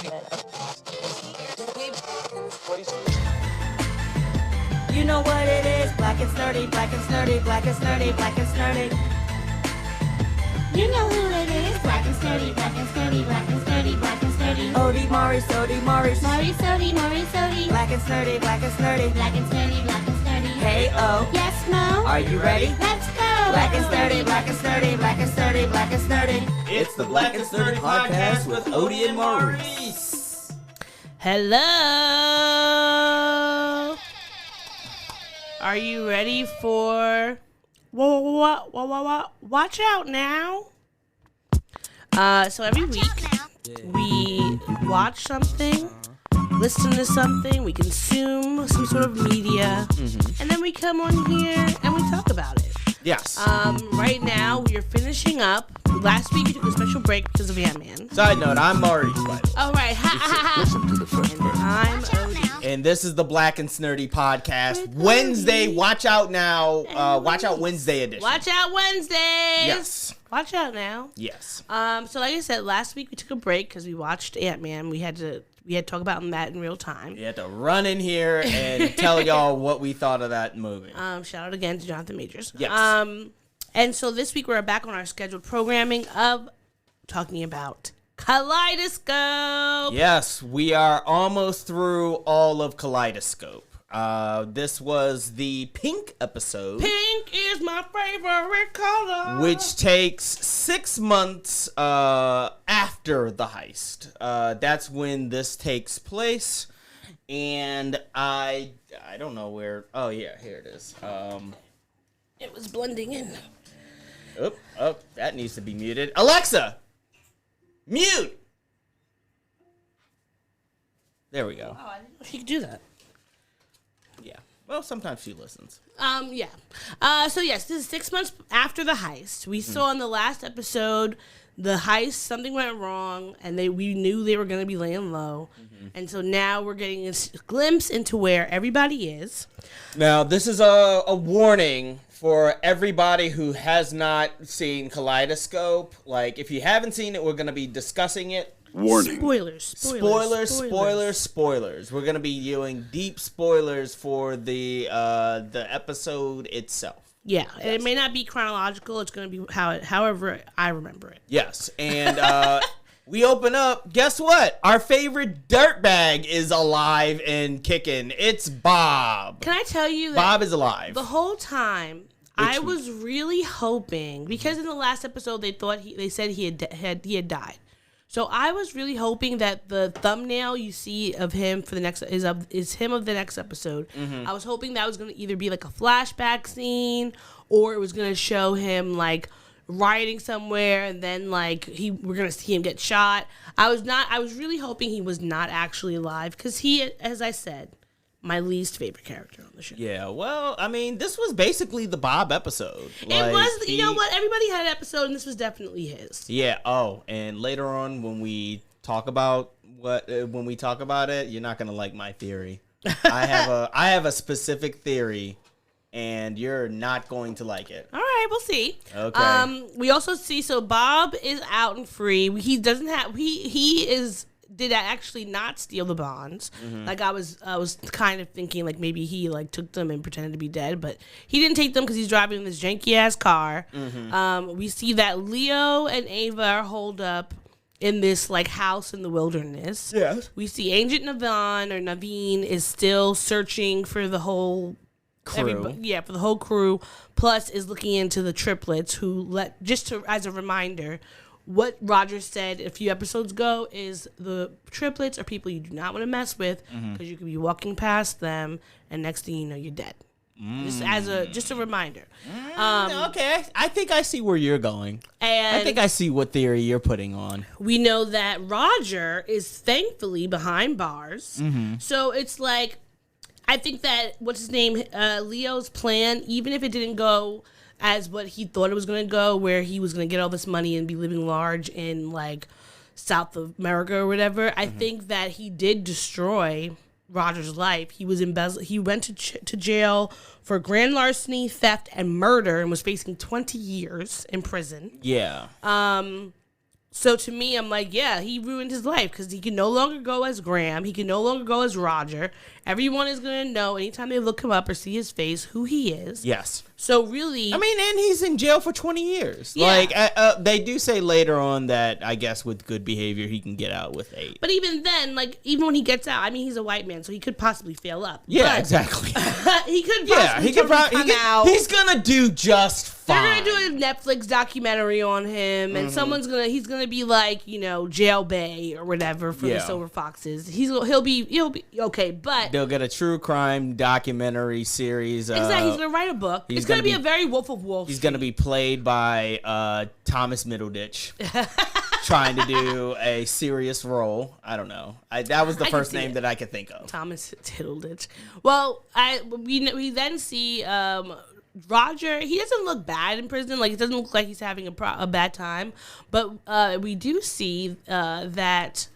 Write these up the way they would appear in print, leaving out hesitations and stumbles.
You know what it is, black and sturdy, black and sturdy, black and sturdy, black and sturdy. You know who it is, black and sturdy, black and sturdy, black and sturdy, black and sturdy. Odie Morris, Odie Morris. Maury Sody, Maury Sody. Black and sturdy, black and sturdy. Black and sturdy, black and sturdy. Hey, oh. Yes, no. Are you ready? Let's go. Black and sturdy, black and sturdy, black and sturdy, black and sturdy. It's the Black and Sturdy podcast with Odie and Maurice. Hello. Are you ready for watch out now? So every week we watch something, listen to something, we consume some sort of media, and then we come on here and we talk about it. Yes. Right now we are finishing up. Last week we took a special break because of Ant-Man. Side note, I'm Maurice, by the way. All right. Listen to the first verse. I'm Odie. And this is the Black and Sturdy podcast. Wednesday, watch out now. Watch out Wednesday edition. Watch out Wednesdays. Yes. Watch out now. Yes. So like I said, last week we took a break because we watched Ant-Man. We had to talk about that in real time. You had to run in here and tell y'all what we thought of that movie. Shout out again to Jonathan Majors. Yes. And so this week we're back on our scheduled programming of talking about Kaleidoscope. Yes, we are almost through all of Kaleidoscope. This was the pink episode. Pink is my favorite color. Which takes 6 months after the heist. That's when this takes place. And I don't know where. Oh, yeah, here it is. It was blending in. Oh, that needs to be muted. Alexa, mute. There we go. Oh, I didn't know she could do that. Yeah. Well, sometimes she listens. Yeah. So yes, this is 6 months after the heist. We saw in the last episode the heist, something went wrong, and we knew they were going to be laying low. And so now we're getting a glimpse into where everybody is. Now, this is a warning for everybody who has not seen Kaleidoscope. Like, if you haven't seen it, we're going to be discussing it. Warning. Spoilers. We're going to be doing deep spoilers for the episode itself. Yeah, and it may not be chronological. It's going to be however I remember it. Yes, and we open up. Guess what? Our favorite dirtbag is alive and kicking. It's Bob. Can I tell you that Bob is alive. The whole time, I was really hoping, because in the last episode they said he had died. So I was really hoping that the thumbnail you see of him for the next is him of the next episode. I was hoping that was going to either be like a flashback scene, or it was going to show him like rioting somewhere, and then like we're going to see him get shot. I was really hoping he was not actually alive, because he, as I said, my least favorite character on the show. Yeah, well, I mean, this was basically the Bob episode. It was, you know what? Everybody had an episode, and this was definitely his. Yeah. Oh, and later on when we talk about it, you're not gonna like my theory. I have a specific theory, and you're not going to like it. All right, we'll see. Okay. We also see, so Bob is out and free. He doesn't have did actually not steal the bonds. Like I was kind of thinking like maybe he like took them and pretended to be dead, but he didn't take them because he's driving this janky ass car. We see that Leo and Ava are holed up in this like house in the wilderness. Yes. We see Agent Naveen is still searching for the whole crew. For the whole crew. Plus is looking into the triplets as a reminder. What Roger said a few episodes ago is the triplets are people you do not want to mess with, because you could be walking past them and next thing you know you're dead. Just a reminder. Okay, I think I see where you're going. And I think I see what theory you're putting on. We know that Roger is thankfully behind bars. So it's like, I think that Leo's plan, even if it didn't go as what he thought it was going to go, where he was going to get all this money and be living large in like South America or whatever. I think that he did destroy Roger's life. He was He went to jail for grand larceny, theft, and murder, and was facing 20 years in prison. Yeah. So to me, I'm like, yeah, he ruined his life because he can no longer go as Graham. He can no longer go as Roger. Everyone is going to know anytime they look him up or see his face who he is. Yes. So really, I mean, and he's in jail for 20 years. Yeah. Like, they do say later on that, I guess, with good behavior, he can get out with 8. but even then, like, even when he gets out, I mean, he's a white man, so he could possibly fail up. Yeah, But exactly. he could Yeah, possibly he could totally probably. come out. He's gonna do just fine. They're gonna do a Netflix documentary on him, and he's gonna be like, Jail Bay or whatever for the Yeah. Silver Foxes. He'll be okay, but They'll get a true crime documentary series. exactly, he's gonna write a book. It's gonna be a very Wolf of Wall Street. He's gonna be played by Thomas Middleditch, trying to do a serious role. I don't know. That was the I can first see name it. that I could think of. Thomas Tiddleditch. Well, we then see Roger. He doesn't look bad in prison. Like, it doesn't look like he's having a bad time. But we do see that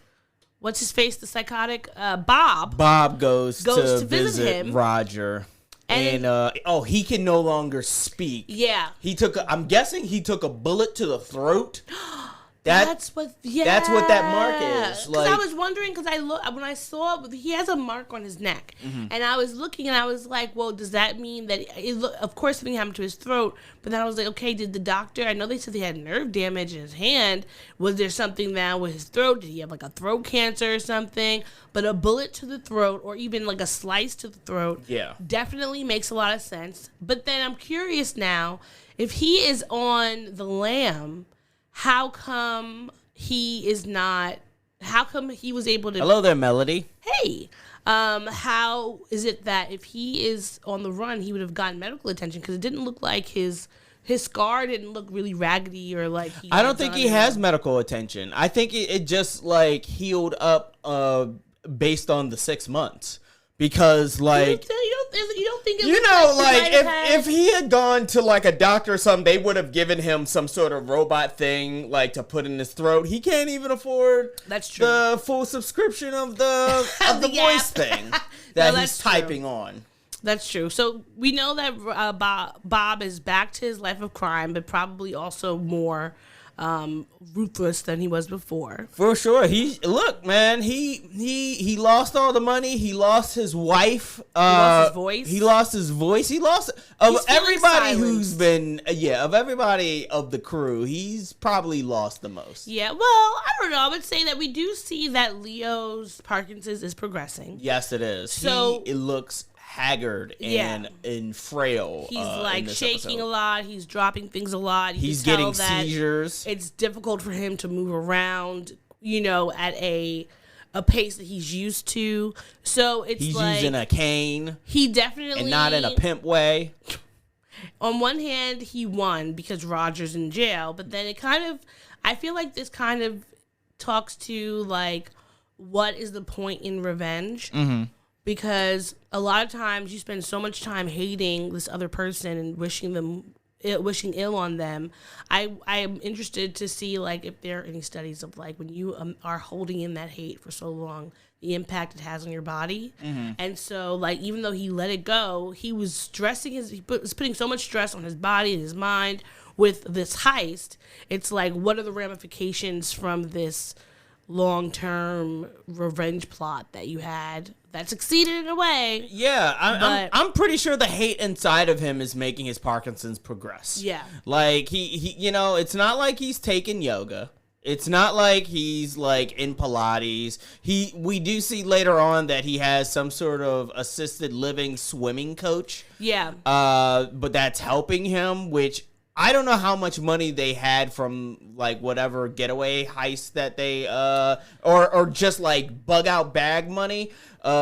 what's his face, the psychotic Bob. Bob goes to visit him. Roger. And he can no longer speak. Yeah. I'm guessing he took a bullet to the throat. That's what that mark is. Because Like, I was wondering, when I saw he has a mark on his neck, and I was looking and I was like, well, does that mean that of course something happened to his throat? But then I was like, okay, did the doctor? I know they said he had nerve damage in his hand. Was there something now with his throat? Did he have like a throat cancer or something? But a bullet to the throat, or even like a slice to the throat, definitely makes a lot of sense. But then I'm curious now, if he is on the lam, how come he was able to... hello there, Melody. Hey, how is it that if he is on the run, he would have gotten medical attention? Because it didn't look like his scar didn't look really raggedy or like... I don't think he has medical attention. I think it just like healed up based on the 6 months. Because like... You don't think it if he had gone to like a doctor or something, they would have given him some sort of robot thing like to put in his throat. He can't even afford the full subscription of the voice thing that he's typing on. That's true. So we know that Bob is back to his life of crime, but probably also more ruthless than he was before. For sure. He lost all the money. He lost his wife. He lost his voice. He lost his voice. Of everybody of the crew, he's probably lost the most. Yeah, well, I don't know. I would say that we do see that Leo's Parkinson's is progressing. Yes, it is. So it looks haggard and frail. He's like shaking a lot. He's dropping things a lot. He's getting seizures. It's difficult for him to move around, at a pace that he's used to. So he's using a cane. He definitely, and not in a pimp way. On one hand, he won because Roger's in jail, but then I feel like this kind of talks to like, what is the point in revenge? Mm-hmm. Because a lot of times you spend so much time hating this other person and wishing ill on them. I am interested to see like if there are any studies of like when you are holding in that hate for so long, the impact it has on your body. Mm-hmm. And so like even though he let it go, he was was putting so much stress on his body and his mind with this heist. It's like, what are the ramifications from this long-term revenge plot that you had that succeeded in a way? Yeah, I'm pretty sure the hate inside of him is making his Parkinson's progress. Yeah, like he it's not like he's taking yoga. It's not like he's like in Pilates. We do see later on that he has some sort of assisted living swimming coach. Yeah. But that's helping him, which I don't know how much money they had from like whatever getaway heist that they or just like bug out bag money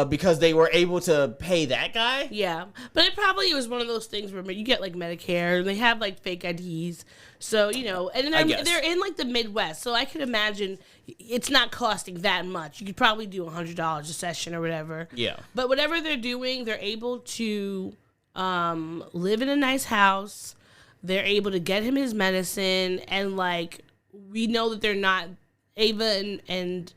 because they were able to pay that guy. Yeah, but it probably was one of those things where you get like Medicare and they have like fake IDs, so and they're in like the Midwest, so I could imagine it's not costing that much. You could probably do $100 a session or whatever. Yeah, but whatever they're doing, they're able to live in a nice house. They're able to get him his medicine, and like we know that they're not, Ava and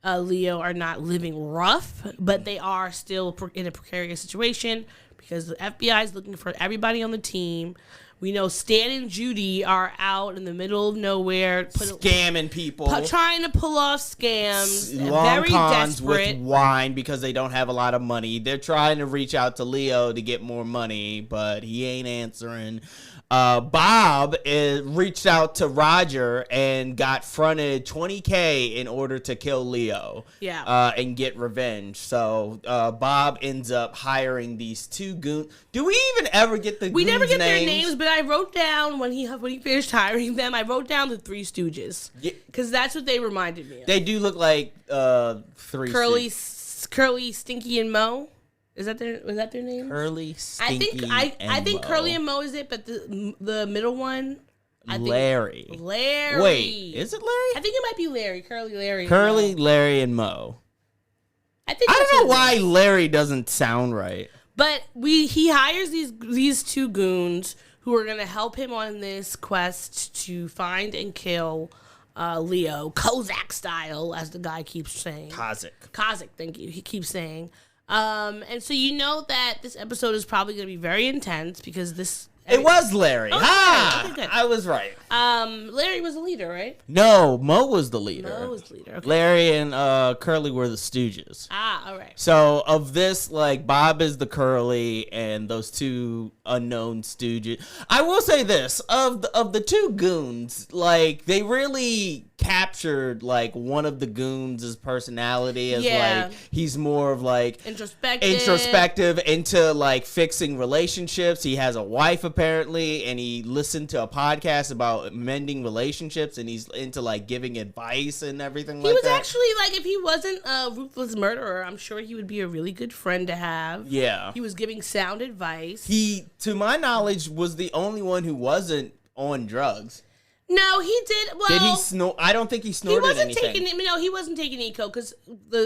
Leo are not living rough, but they are still in a precarious situation because the FBI is looking for everybody on the team. We know Stan and Judy are out in the middle of nowhere, scamming people, trying to pull off scams. Long very cons desperate. with wine because they don't have a lot of money. They're trying to reach out to Leo to get more money, but he ain't answering. Bob reached out to Roger and got fronted $20,000 in order to kill Leo. Yeah. And get revenge. So Bob ends up hiring these two goons. Do we even ever get the We goons' never get names? their names, but I wrote down when he finished hiring them. I wrote down the Three Stooges because that's what they reminded me of. They do look like Three Curly, Stooges. Curly, Stinky, and Mo. Was that their name? Curly, Stinky, I think Mo. Curly and Mo is it, but the middle one, I think Larry. Wait, is it Larry? I think it might be Larry. Larry, Larry, and Mo. I think I that's don't know his why name. Larry doesn't sound right. But he hires these two goons who are gonna help him on this quest to find and kill Leo, Kozak style, as the guy keeps saying. Kozak, thank you. He keeps saying. And so you know that this episode is probably going to be very intense because It was Larry. Okay, good. I was right. Larry was the leader, right? No, Mo was the leader. Mo was the leader. Okay. Larry and Curly were the Stooges. All right. So of this, like, Bob is the Curly and those two unknown Stooges. I will say this, of the two goons, like, they really captured, like, one of the goons' personality as, like, he's more of, like, introspective into, like, fixing relationships. He has a wife, apparently, and he listened to a podcast about mending relationships, and he's into, like, giving advice and everything like that. He was actually, like, if he wasn't a ruthless murderer, I'm sure he would be a really good friend to have. Yeah. He was giving sound advice. He, to my knowledge, was the only one who wasn't on drugs. No, he did. Well, did he snort? I don't think he snorted anything. He wasn't taking eco because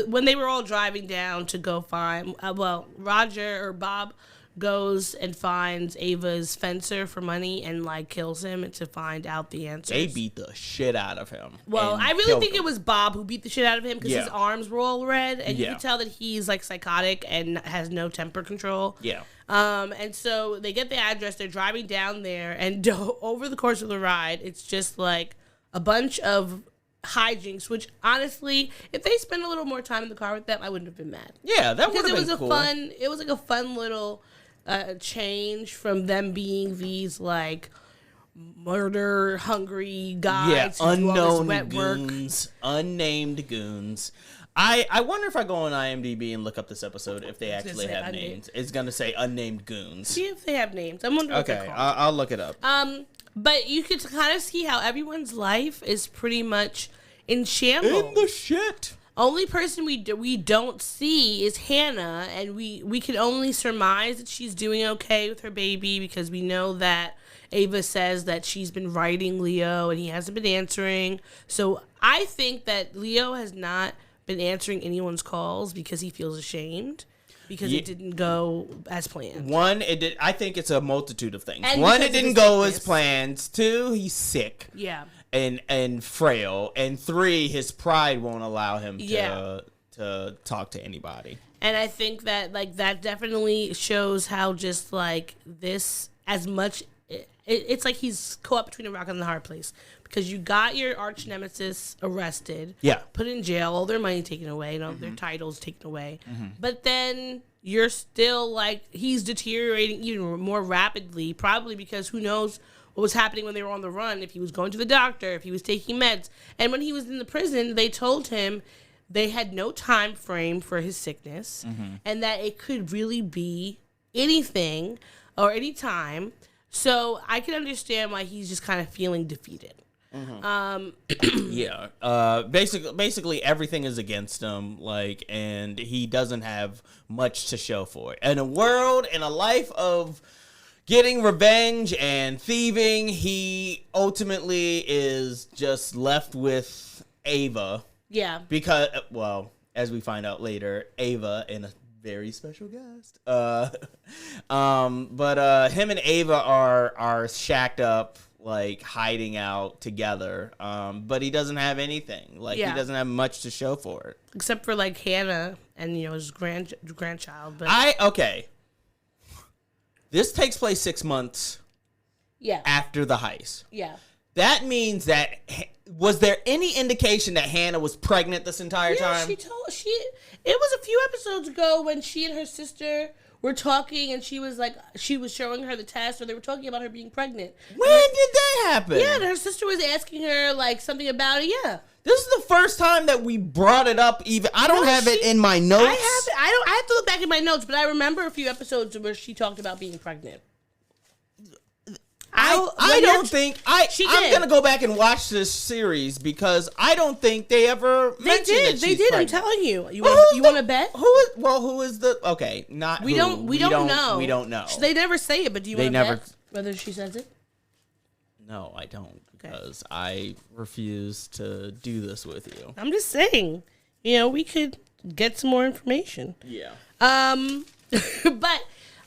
when they were all driving down to go find, Roger or Bob goes and finds Ava's fencer for money and, like, kills him to find out the answers. They beat the shit out of him. Well, I really think it was Bob who beat the shit out of him because his arms were all red, and you can tell that he's, like, psychotic and has no temper control. Yeah. And so they get the address, they're driving down there, and over the course of the ride, it's just, like, a bunch of hijinks, which, honestly, if they spent a little more time in the car with them, I wouldn't have been mad. Yeah, that would have been cool. It was, like, a fun little change from them being these, like, murder hungry guys who do all this wet goons, unnamed goons. I wonder if I go on IMDb and look up this episode if they actually have names. It's gonna say unnamed goons. See if they have names. I'm wondering. Okay, I'll look it up. But you could kind of see how everyone's life is pretty much in shambles. In the shit. Only person we don't see is Hannah, and we can only surmise that she's doing okay with her baby because we know that Ava says that she's been writing Leo and he hasn't been answering. So I think that Leo has not been answering anyone's calls because he feels ashamed because it didn't go as planned. One, it did. I think it's a multitude of things. And one, it didn't go sickness. as planned. Two, he's sick. Yeah. And frail. And three, his pride won't allow him to talk to anybody. And I think that, like, that definitely shows how just, like, this, as much, it's like he's caught between a rock and a hard place. Because you got your arch nemesis arrested, put in jail, all their money taken away, their titles taken away. But then you're still, like, he's deteriorating even more rapidly, probably because who knows what was happening when they were on the run, if he was going to the doctor, if he was taking meds. And when he was in the prison, they told him they had no time frame for his sickness and that it could really be anything or any time. So I can understand why he's just kind of feeling defeated. Basically everything is against him, like, and he doesn't have much to show for it. In a life of getting revenge and thieving, he ultimately is just left with Ava. Yeah. Because, well, as we find out later, Ava and a very special guest. But him and Ava are shacked up, like, hiding out together. But he doesn't have anything. Like, he doesn't have much to show for it. Except for, like, Hannah and, his grandchild. But okay. This takes place 6 months after the heist. Yeah. That means that was there any indication that Hannah was pregnant this entire time? It was a few episodes ago when she and her sister were talking and she was showing her the test, or they were talking about her being pregnant. When did that happen? Yeah, and her sister was asking her like something about it. Yeah. This is the first time that we brought it up. Even I don't have it in my notes. I have to look back in my notes, but I remember a few episodes where she talked about being pregnant. I'm gonna go back and watch this series because I don't think they ever mentioned that she's pregnant. I'm telling you. You want to bet? Who is the? Okay, not we don't know. We don't know. They never say it, but do you want to bet whether she says it? No, I don't, because I refuse to do this with you. I'm just saying, we could get some more information. Yeah. But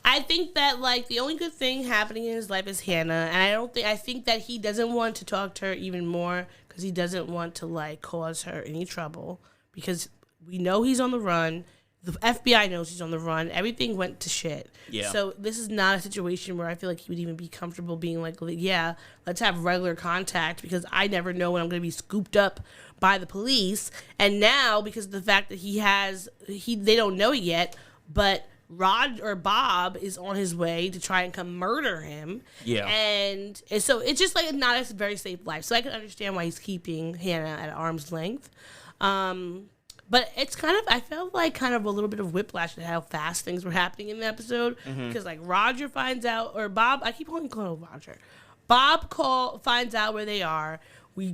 I think that the only good thing happening in his life is Hannah, and I think that he doesn't want to talk to her even more because he doesn't want to cause her any trouble, because we know he's on the run. The FBI knows he's on the run. Everything went to shit. Yeah. So this is not a situation where I feel like he would even be comfortable being let's have regular contact, because I never know when I'm going to be scooped up by the police. And now, because of the fact that they don't know it yet, but Bob is on his way to try and come murder him. Yeah. And so it's just not a very safe life. So I can understand why he's keeping Hannah at arm's length. But it's I felt kind of a little bit of whiplash at how fast things were happening in the episode. Because Roger finds out, or Bob, I keep calling Roger. Bob finds out where they are.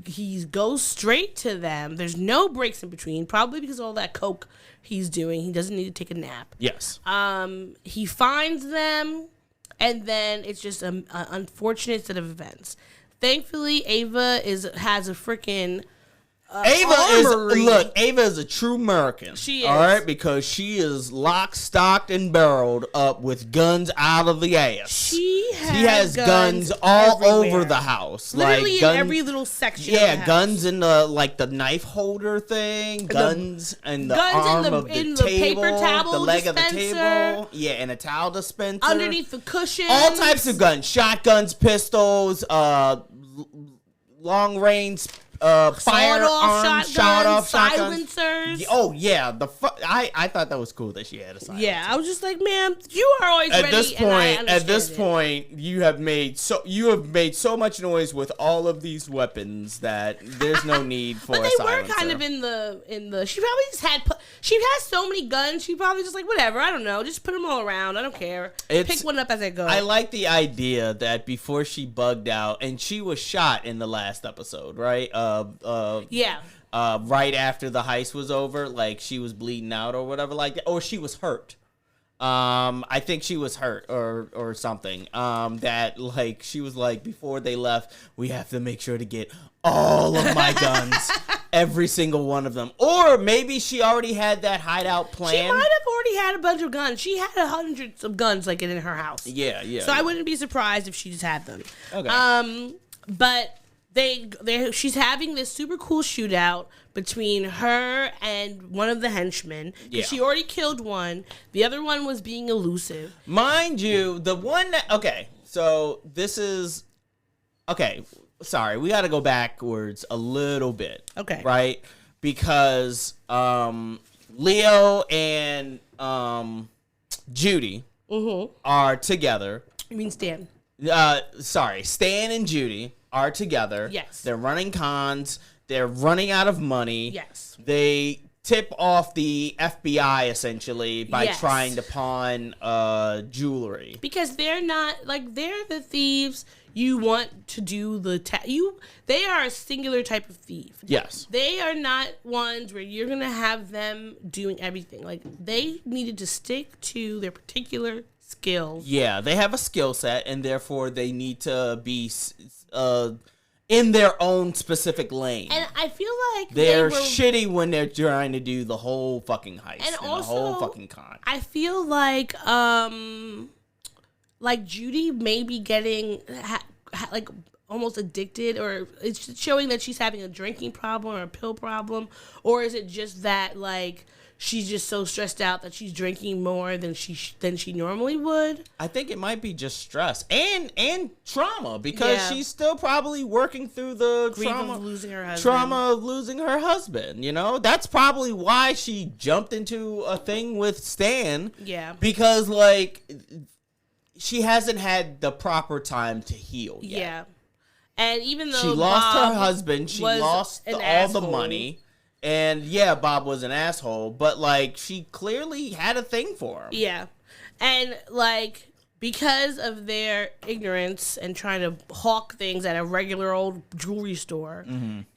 He goes straight to them. There's no breaks in between, probably because of all that coke he's doing. He doesn't need to take a nap. Yes. He finds them, and then it's just an unfortunate set of events. Thankfully, Ava has a freaking Ava is a true American. She is. All right, because she is locked, stocked, and barreled up with guns out of the ass. She has guns all everywhere. over the house. Literally in every little section. Yeah, of the guns house. in the knife holder thing. Guns in the arm of the table. Paper towel the leg dispenser, of the table. Yeah, and a towel dispenser. Underneath the cushions. All types of guns. Shotguns, pistols, long range firearms, shot-off shotguns, silencers. Oh yeah, I thought that was cool that she had a silencer. Yeah, I was just like, ma'am, you are always ready. At this point, you have made so much noise with all of these weapons that there's no need for a silencer. But they were kind of in the. She probably just had. She has so many guns. She probably just whatever. I don't know. Just put them all around. I don't care. Pick one up as I go. I like the idea that before she bugged out, and she was shot in the last episode, right? Right after the heist was over, she was bleeding out or whatever like that, or she was hurt. I think she was hurt or something. That she was before they left, we have to make sure to get all of my guns, every single one of them. Or maybe she already had that hideout plan. She might have already had a bunch of guns. She had hundreds of guns in her house. Yeah. So I wouldn't be surprised if she just had them. Okay. But she's having this super cool shootout between her and one of the henchmen. Yeah. She already killed one. The other one was being elusive. Mind you, the one that... Okay, so this is... Okay, sorry. We got to go backwards a little bit. Okay. Right? Because Leo and Judy are together. You mean Stan? Stan and Judy are together. Yes. They're running cons. They're running out of money. Yes. They tip off the FBI essentially by trying to pawn jewelry. Because they're not they're the thieves you want to do they are a singular type of thief. Yes. They are not ones where you're going to have them doing everything. They needed to stick to their particular skills. Yeah, they have a skill set, and therefore they need to be in their own specific lane. And I feel like they're shitty when they're trying to do the whole fucking heist and also, the whole fucking con. I feel like Judy may be getting almost addicted, or it's showing that she's having a drinking problem or a pill problem, or is it just that she's just so stressed out that she's drinking more than she normally would. I think it might be just stress and trauma because she's still probably working through the Grief trauma of losing her husband. Trauma of losing her husband. You know, that's probably why she jumped into a thing with Stan. Yeah, because like she hasn't had the proper time to heal yet. Yeah, and even though she lost Bob her husband, she lost all asshole. the money. And yeah, Bob was an asshole, but like she clearly had a thing for him. Yeah. And like because of their ignorance and trying to hawk things at a regular old jewelry store,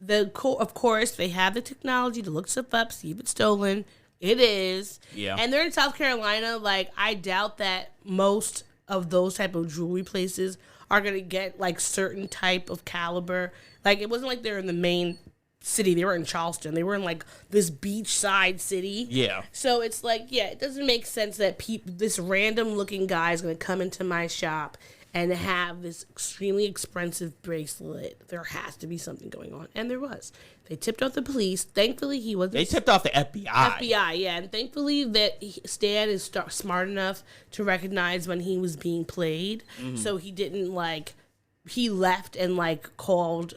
of course they have the technology to look stuff up, see if it's stolen. It is. Yeah. And they're in South Carolina. Like I doubt that most of those type of jewelry places are gonna get like certain type of caliber. Like it wasn't like they're in the main city. They were in Charleston. They were in like this beachside city. Yeah. So it's like, yeah, it doesn't make sense that this random looking guy is going to come into my shop and have this extremely expensive bracelet. There has to be something going on. And there was. They tipped off the police. Thankfully, he wasn't. They tipped off the FBI. FBI, yeah. And thankfully that Stan is smart enough to recognize when he was being played. So he didn't like, he left and like called,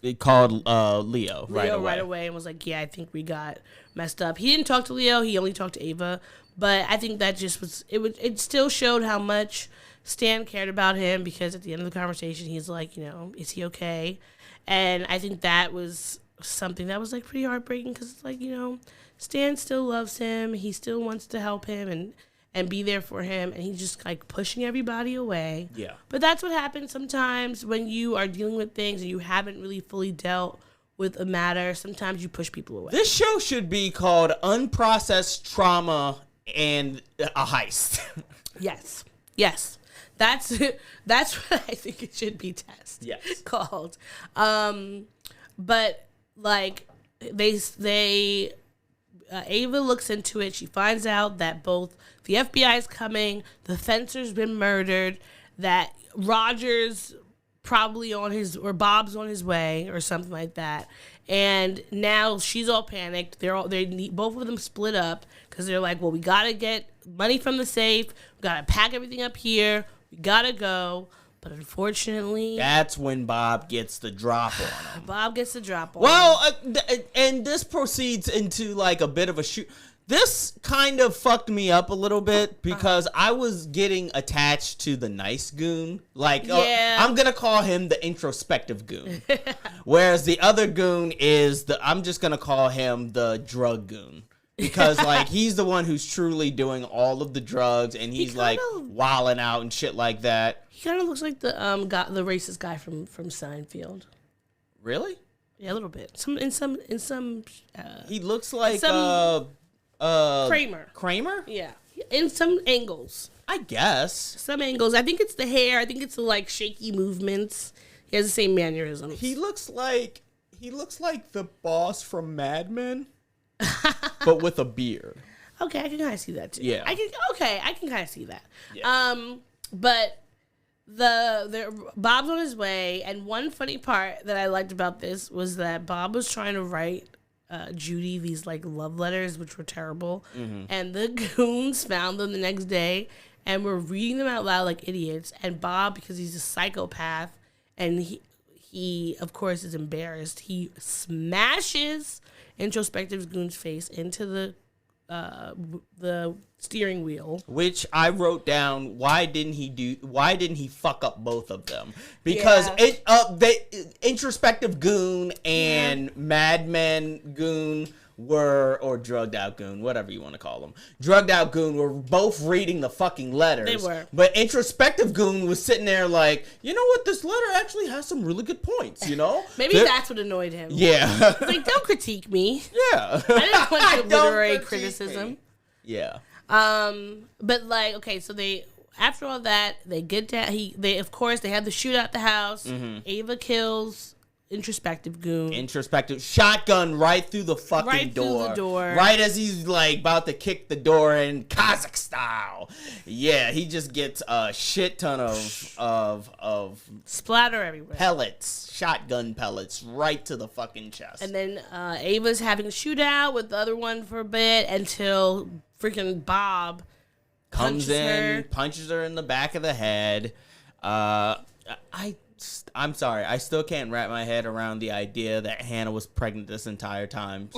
It called Leo right away and was like, yeah, I think we got messed up. He didn't talk to Leo. He only talked to Ava. But I think that just was, it still showed how much Stan cared about him because at the end of the conversation, he's like, you know, is he okay? And I think that was something that was like pretty heartbreaking because it's like, you know, Stan still loves him. He still wants to help him and be there for him, and he's just like pushing everybody away. Yeah. But that's what happens sometimes when you are dealing with things and you haven't really fully dealt with a matter. Sometimes you push people away. This show should be called Unprocessed Trauma and a Heist. Yes. That's what I think it should be called. But like they Ava looks into it. She finds out that both the FBI is coming, the fencer's been murdered, that Roger's probably Bob's on his way or something like that. And now she's all panicked. Both of them split up because they're like, well, we gotta get money from the safe. We gotta pack everything up here. We gotta go. But unfortunately, that's when Bob gets the drop on him. Bob gets the drop on him. Well, and this proceeds into like a bit of a shoot. This kind of fucked me up a little bit because I was getting attached to the nice goon. Like, I'm going to call him the introspective goon. Whereas the other goon is I'm just going to call him the drug goon. Because, like, he's the one who's truly doing all of the drugs and he's, like, wilding out and shit like that. He kind of looks like the racist guy from Seinfeld. Really? Yeah, a little bit. In some. He looks like Kramer. Kramer? Yeah, in some angles. I guess. Some angles. I think it's the hair. I think it's the like shaky movements. He has the same mannerisms. He looks like the boss from Mad Men, but with a beard. Okay, I can kind of see that too. Yeah. I can kind of see that. Yeah. But the Bob's on his way, and one funny part that I liked about this was that Bob was trying to write Judy these like love letters, which were terrible, and the goons found them the next day and were reading them out loud like idiots. And Bob, because he's a psychopath, and he of course is embarrassed, he smashes introspective goon's face into the steering wheel, which I wrote down. Why didn't he fuck up both of them? Because the introspective goon and madman goon or drugged out goon, whatever you want to call them, drugged out goon were both reading the fucking letters. They were. But introspective goon was sitting there like, you know what, this letter actually has some really good points, you know? Maybe that's what annoyed him. Yeah. Like, don't critique me. Yeah. I didn't want your literary criticism. Me. Yeah. But like, okay, so after all that, they get down. They of course they have the shootout at the house. Ava kills introspective goon. Introspective shotgun right through the fucking Right through door. the door. Right as he's like about to kick the door in Kazakh style. Yeah, he just gets a shit ton of Splatter everywhere. pellets, shotgun pellets, right to the fucking chest. And then Ava's having a shootout with the other one for a bit until freaking Bob comes in, her. punches her in the back of the head. I'm sorry, I still can't wrap my head around the idea that Hannah was pregnant this entire time.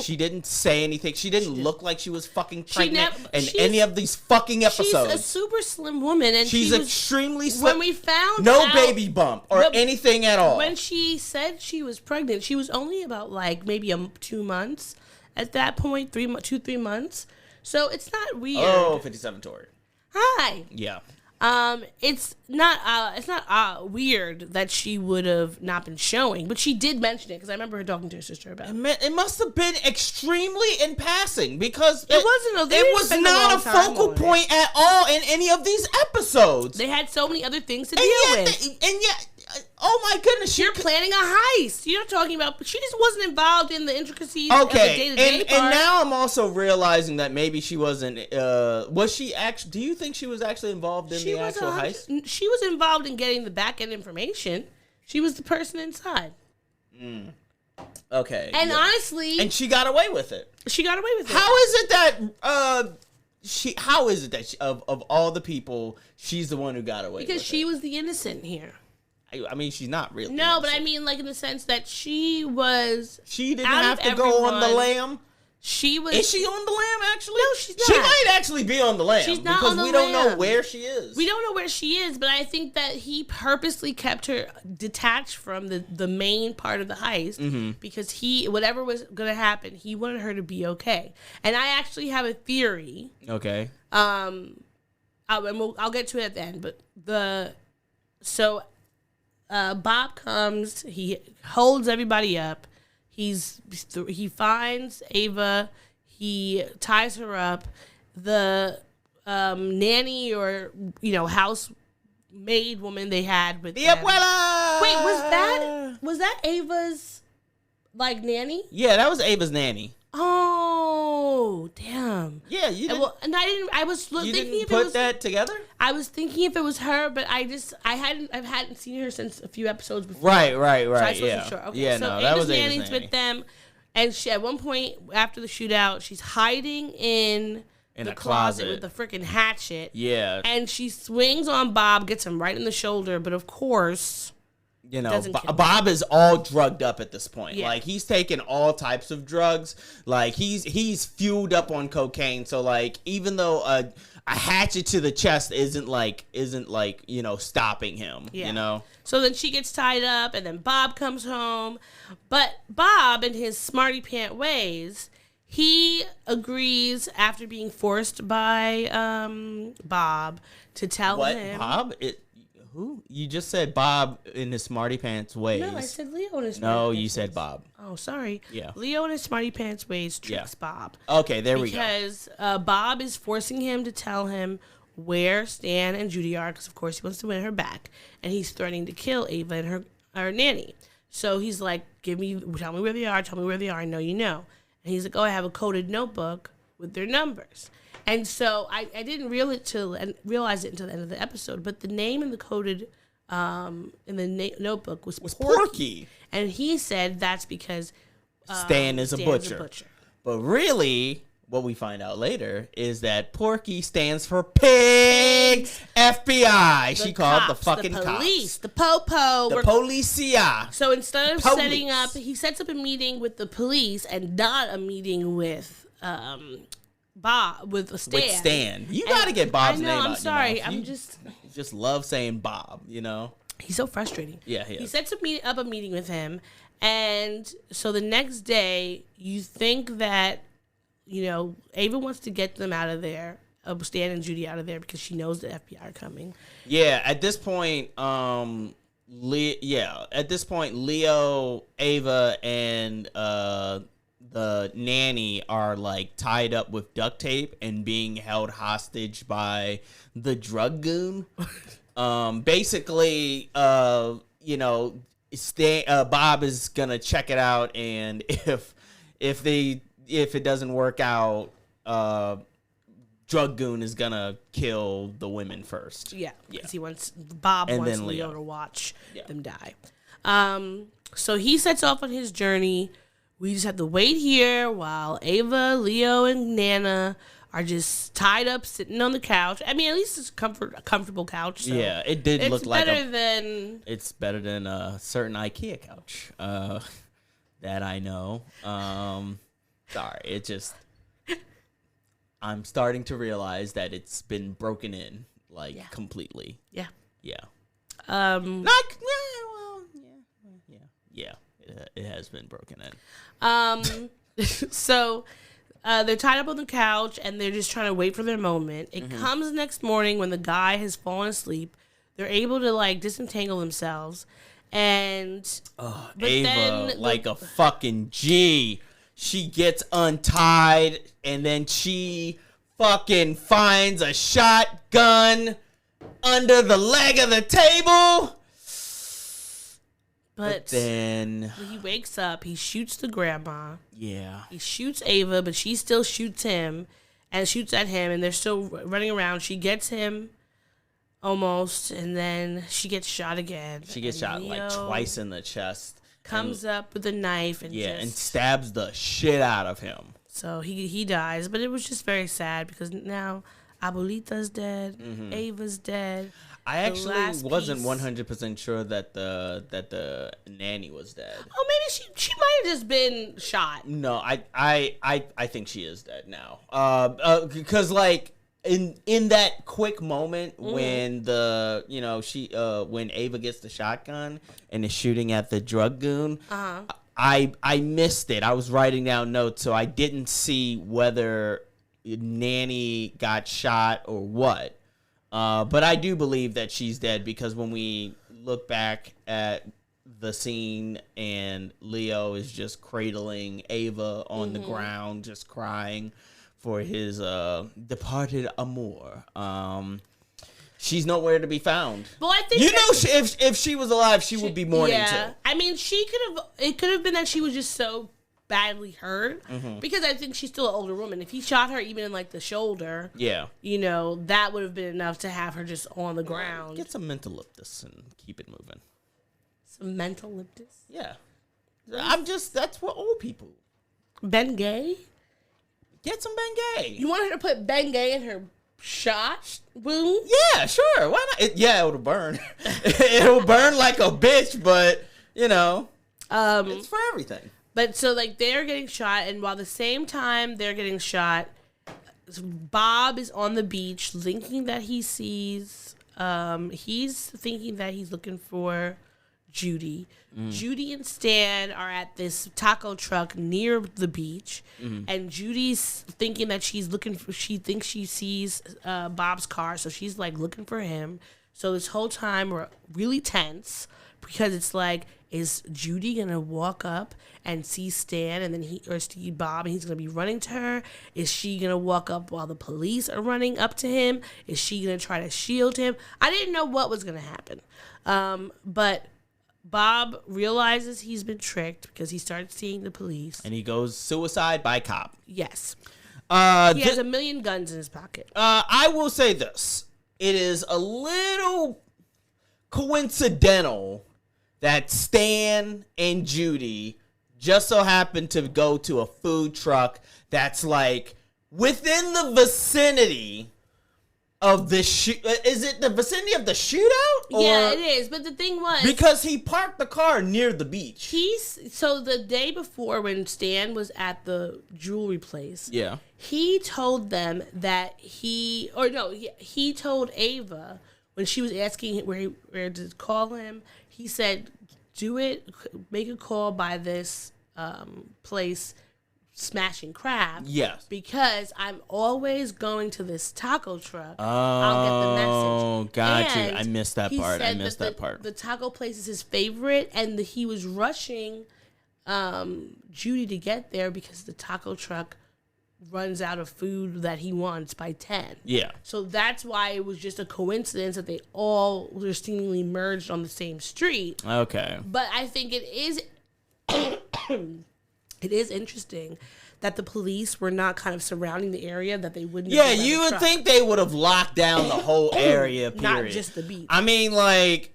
She didn't say anything. She didn't look like she was fucking pregnant in any of these fucking episodes. She's a super slim woman, and She's she was, extremely slim. When we found no out, baby bump or anything at all. When she said she was pregnant, she was only about like maybe 2 months at that point, 3 months. So it's not weird. Oh, 57 Tori. Hi. Yeah. It's not weird that she would have not been showing, but she did mention it because I remember her talking to her sister about it. It must have been extremely in passing because It wasn't. It was not a focal point at all in any of these episodes. They had so many other things to deal with. And yet, oh my goodness, You're planning a heist. You're talking about, but she just wasn't involved in the intricacies of the okay. day-to-day part. And now I'm also realizing that maybe she wasn't. Was she actually? Do you think she was actually involved in the actual heist? She was involved in getting the back end information. She was the person inside. Okay. And honestly, and she got away with it. She got away with it. How is it that How is it that of all the people, she's the one who got away? Because with she it? was the innocent here. I mean, she's not really. No, innocent. but I mean, like in the sense that she was. She didn't out have of to go on the everyone, lam. She was. Is she on the lam? Actually, No, she's not. She might actually be on the lam. She's not because on the we don't know lam. where she is. We don't know where she is, but I think that he purposely kept her detached from the main part of the heist because whatever was going to happen, he wanted her to be okay. And I actually have a theory. Okay. I'll get to it at the end, but Bob comes, he holds everybody up. He finds Ava, he ties her up. The nanny or house maid woman they had with The them. abuela. Wait, was that Ava's like nanny? Yeah, that was Ava's nanny. Oh, damn. Yeah, you didn't. And I didn't. I was you thinking didn't if put it was that together. I was thinking if it was her, but I hadn't seen her since a few episodes before. Right. So I wasn't Yeah. sure. Okay, Yeah. so No, that Ava's was Ava's nanny's nanny. with them, and she at one point after the shootout, she's hiding in the a closet closet. with the freaking hatchet. Yeah. And she swings on Bob, gets him right in the shoulder, but of course, doesn't kill him. Bob is all drugged up at this point. Yeah. Like he's taking all types of drugs. Like he's fueled up on cocaine. So like even though a hatchet to the chest isn't stopping him. Yeah. So then she gets tied up, and then Bob comes home. But Bob, in his smarty pant ways, he agrees after being forced by Bob to tell him. Bob? Who? You just said Bob in his smarty pants ways. No, I said Leo in his smarty No, pants you said ways. Bob. Oh, sorry. Yeah. Leo in his smarty pants ways tricks Bob. Okay, there we go. Because Bob is forcing him to tell him where Stan and Judy are, because of course he wants to win her back, and he's threatening to kill Ava and her nanny. So he's like, tell me where they are. Tell me where they are. I know you know. And he's like, oh, I have a coded notebook with their numbers. And so I didn't realize it until the end of the episode, but the name in the coded in the notebook was Porky. And he said that's because Stan is a butcher. But really, what we find out later is that Porky stands for pig. FBI. She called the fucking the police, cops. the po-po. The policia. So instead of Police. setting up, he sets up a meeting with the police and not a meeting with Bob, with Stan. With Stan. You got to get Bob's I know, name out I'm your sorry. mouth. I'm You just love saying Bob, He's so frustrating. Yeah, he He is. sets up a meeting with him, and so the next day, you think that, Ava wants to get them out of there, Stan and Judy out of there, because she knows the FBI are coming. Yeah, at this point, Leo, Ava, and the nanny are like tied up with duct tape and being held hostage by the drug goon. Basically, Bob is gonna check it out, and if it doesn't work out, Drug Goon is gonna kill the women first. Yeah, because Bob wants Leo to watch them die. So he sets off on his journey. We just have to wait here while Ava, Leo, and Nana are just tied up, sitting on the couch. I mean, at least it's a comfortable couch. So yeah, it did look like it's better than a certain IKEA couch that I know. Sorry, it just I'm starting to realize that it's been broken in completely. Yeah. It has been broken in. So they're tied up on the couch and they're just trying to wait for their moment. It comes the next morning when the guy has fallen asleep. They're able to disentangle themselves, and Ava, like a fucking G, she gets untied and then she fucking finds a shotgun under the leg of the table. But then he wakes up, he shoots the grandma. Yeah. He shoots Ava, but she still shoots him and shoots at him, and they're still running around. She gets him almost, and then she gets shot again. She gets shot twice in the chest. Comes up with a knife and stabs the shit out of him. So he dies, but it was just very sad because now Abuelita's dead, Ava's dead. I actually wasn't 100% sure that the nanny was dead. Oh, maybe she might have just been shot. No, I think she is dead now. Because in that quick moment when when Ava gets the shotgun and is shooting at the drug goon, I missed it. I was writing down notes, so I didn't see whether nanny got shot or what. But I do believe that she's dead because when we look back at the scene and Leo is just cradling Ava on the ground, just crying for his departed amour. She's nowhere to be found. Well, I think if she was alive, she would be mourning too. I mean, it could have been that she was just so badly hurt because I think she's still an older woman. If he shot her even in the shoulder, that would have been enough to have her just on the ground. Get some mentholyptus and keep it moving. Some mentholyptus? Yeah. That's for old people. Bengay? Get some Bengay. You want her to put Bengay in her shot wound? Yeah, sure. Why not? It'll burn. It'll burn like a bitch, but it's for everything. But so they're getting shot, and while the same time they're getting shot, Bob is on the beach thinking that he sees, he's thinking that he's looking for Judy. Judy and Stan are at this taco truck near the beach, and Judy's thinking that she thinks she sees Bob's car, so she's looking for him. So this whole time we're really tense because it's is Judy gonna walk up and see Stan and then see Bob and he's gonna be running to her? Is she gonna walk up while the police are running up to him? Is she gonna try to shield him? I didn't know what was gonna happen. But Bob realizes he's been tricked because he started seeing the police. And he goes suicide by cop. Yes. He has a million guns in his pocket. I will say this. It is a little coincidental that Stan and Judy just so happen to go to a food truck that's within the vicinity of the is it the vicinity of the shootout? Yeah, it is. But the thing was, because he parked the car near the beach. So the day before when Stan was at the jewelry place, yeah, he told them that he told Ava when she was asking where to call him. He said, "Do it. Make a call by this place." Smashing crab. Yes. Because I'm always going to this taco truck. I'll get the message. Oh, got you. I missed that part. The taco place is his favorite, and he was rushing Judy to get there because the taco truck runs out of food that he wants by 10. Yeah. So that's why it was just a coincidence that they all were seemingly merged on the same street. Okay. But I think it is it is interesting that the police were not kind of surrounding the area, that they wouldn't have Yeah, been you on the would truck. think they would have locked down the whole area, period. Not just the beach. I mean, like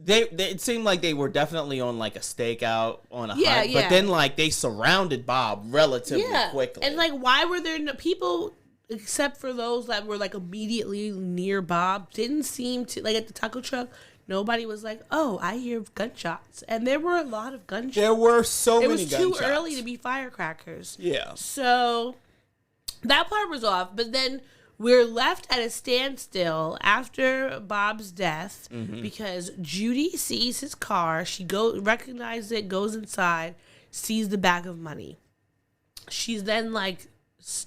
they it seemed like they were definitely on like a stakeout on a hunt, but then like they surrounded Bob relatively quickly. And like, why were there no people except for those that were like immediately near Bob? Didn't seem to, like, at the taco truck. Nobody was like, "Oh, I hear gunshots," and there were a lot of gunshots. There were so it many was gunshots. too early to be firecrackers. Yeah. So that part was off, but then we're left at a standstill after Bob's death because Judy sees his car. She recognizes it, goes inside, sees the bag of money. She's then like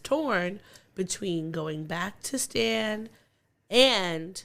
torn between going back to Stan and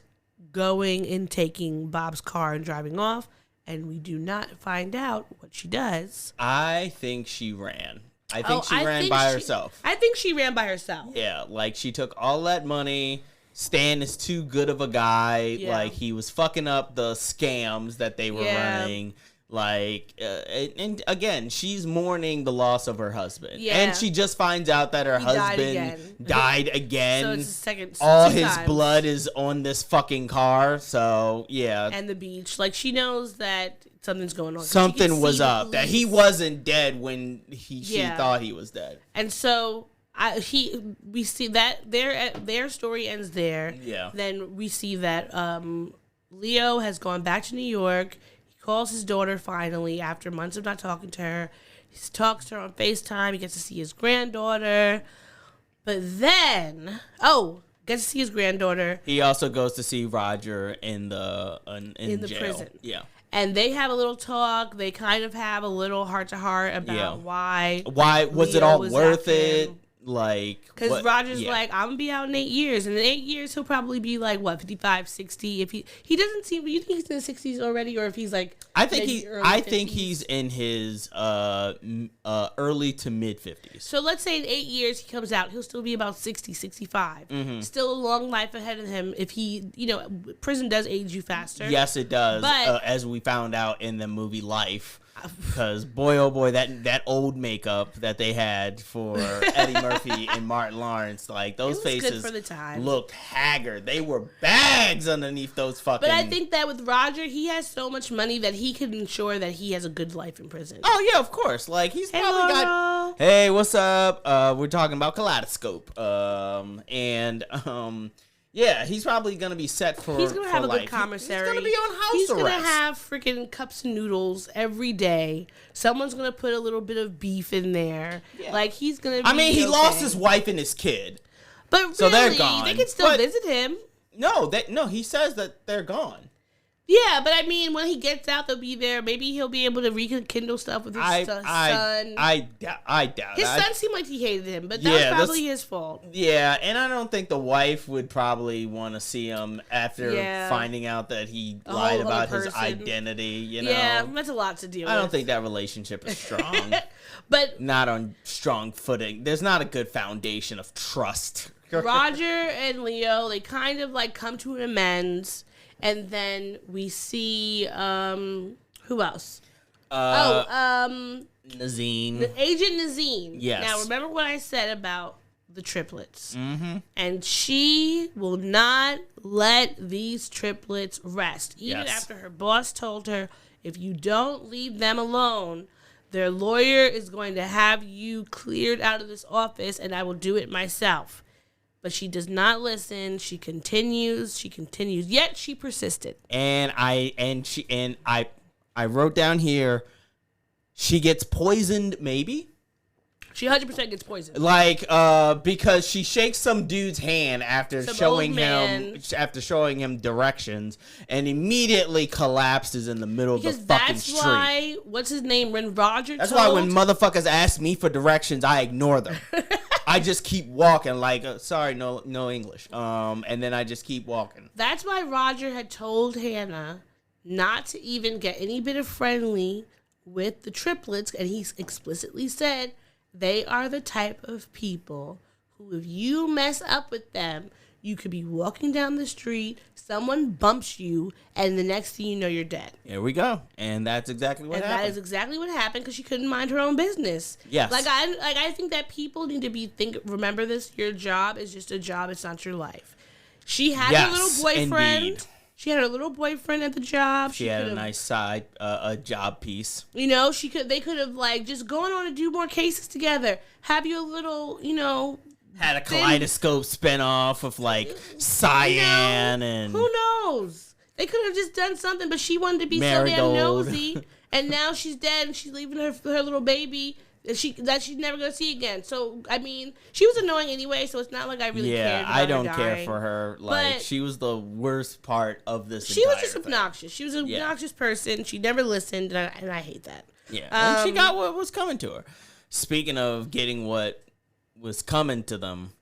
going and taking Bob's car and driving off, and we do not find out what she does. I think she ran. I think she ran by herself. I think she ran by herself. Yeah, like she took all that money. Stan is too good of a guy. Yeah. Like he was fucking up the scams that they were running. Like, and again, she's mourning the loss of her husband. Yeah. And she just finds out that her husband died again. So it's the second. All two his times. blood is on this fucking car. So, yeah. And the beach. Like, she knows that something's going on. Something was up. That he wasn't dead when she thought he was dead. And so we see that their story ends there. Yeah. Then we see that Leo has gone back to New York. Calls his daughter finally after months of not talking to her. He talks to her on FaceTime. He gets to see his granddaughter. But then, gets to see his granddaughter. He also goes to see Roger in the jail. Prison. Yeah. And they have a little talk. They kind of have a little heart-to-heart about why was Leo it all was worth after it? him. Like, because Roger's like, I'm gonna be out in 8 years, and in 8 years he'll probably be like 55, 60. If he doesn't seem, you think he's in the 60s already, or if he's like, I think he's in his early to mid 50s. So let's say in 8 years he comes out, he'll still be about 60, 65. Still a long life ahead of him. If he, prison does age you faster. Yes, it does. But as we found out in the movie Life. Because boy, oh boy, that old makeup that they had for Eddie Murphy and Martin Lawrence, like those faces good for the time. Looked haggard. They were bags underneath those fucking. But I think that with Roger, he has so much money that he can ensure that he has a good life in prison. Oh yeah, of course. Like he's probably Laura. got. Hey, what's up? We're talking about Kaleidoscope. Yeah, he's probably gonna be set for. He's gonna have a life. good commissary. He's gonna be on house He's arrest. gonna have freaking cups of noodles every day. Someone's gonna put a little bit of beef in there. Yeah. Like he's gonna. I mean, he okay. lost his wife and his kid. But really, So they're gone. they can still But- visit him. No, he says that they're gone. Yeah, but I mean, when he gets out, they'll be there. Maybe he'll be able to rekindle stuff with his son. I doubt. His it. son seemed like he hated him, but that was probably his fault. Yeah, and I don't think the wife would probably want to see him after Yeah. finding out that he A lied whole about other his person. identity. Yeah, that's a lot to deal with. I don't think that relationship is strong. But Not on strong footing. There's not a good foundation of trust. Roger and Leo, they kind of like come to an amends, and then we see who else? Nazine. Agent Nazine. Yes. Now remember what I said about the triplets. Mm-hmm. And she will not let these triplets rest. Even Yes. after her boss told her, if you don't leave them alone, their lawyer is going to have you cleared out of this office, and I will do it myself. But she does not listen. She continues. Yet she persisted. And I wrote down here, she gets poisoned, maybe? She 100% gets poisoned. Like, because she shakes some dude's hand after Some showing old man. him directions, and immediately collapses in the middle Because of the fucking that's street. why, what's his name? When Roger That's told... why when motherfuckers ask me for directions, I ignore them. I just keep walking, like, sorry, no English. And then I just keep walking. That's why Roger had told Hannah not to even get any bit of friendly with the triplets, and he explicitly said they are the type of people who, if you mess up with them, you could be walking down the street, someone bumps you, and the next thing you know, you're dead. Here we go. And that's exactly what happened. That is exactly what happened because she couldn't mind her own business. Yes. I think that people need to remember this, your job is just a job, it's not your life. She had her little boyfriend. Indeed. She had her little boyfriend at the job. She had a nice side, a job piece. You know, they could have like just gone on to do more cases together. Have you a little, Had a Kaleidoscope spinoff of like Cyan and who knows? They could have just done something, but she wanted to be Marigold. so damn nosy, and now she's dead and she's leaving her little baby that she's never gonna see again. So I mean, she was annoying anyway, so it's not like I really cared about I don't her care dying. for her. Like But she was the worst part of this. She was just thing. obnoxious. She was an obnoxious person. She never listened, and I hate that. Yeah, and she got what was coming to her. Speaking of getting what was coming to them,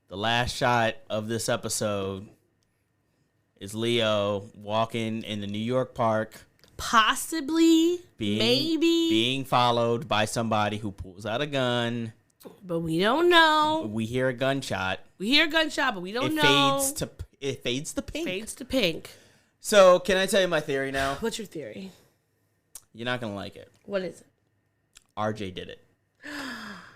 the last shot of this episode is Leo walking in the New York park. Possibly, maybe. Being followed by somebody who pulls out a gun. But we don't know. We hear a gunshot. We hear a gunshot, but we don't know. It fades to pink. Fades to pink. So, can I tell you my theory now? What's your theory? You're not going to like it. What is it? RJ did it.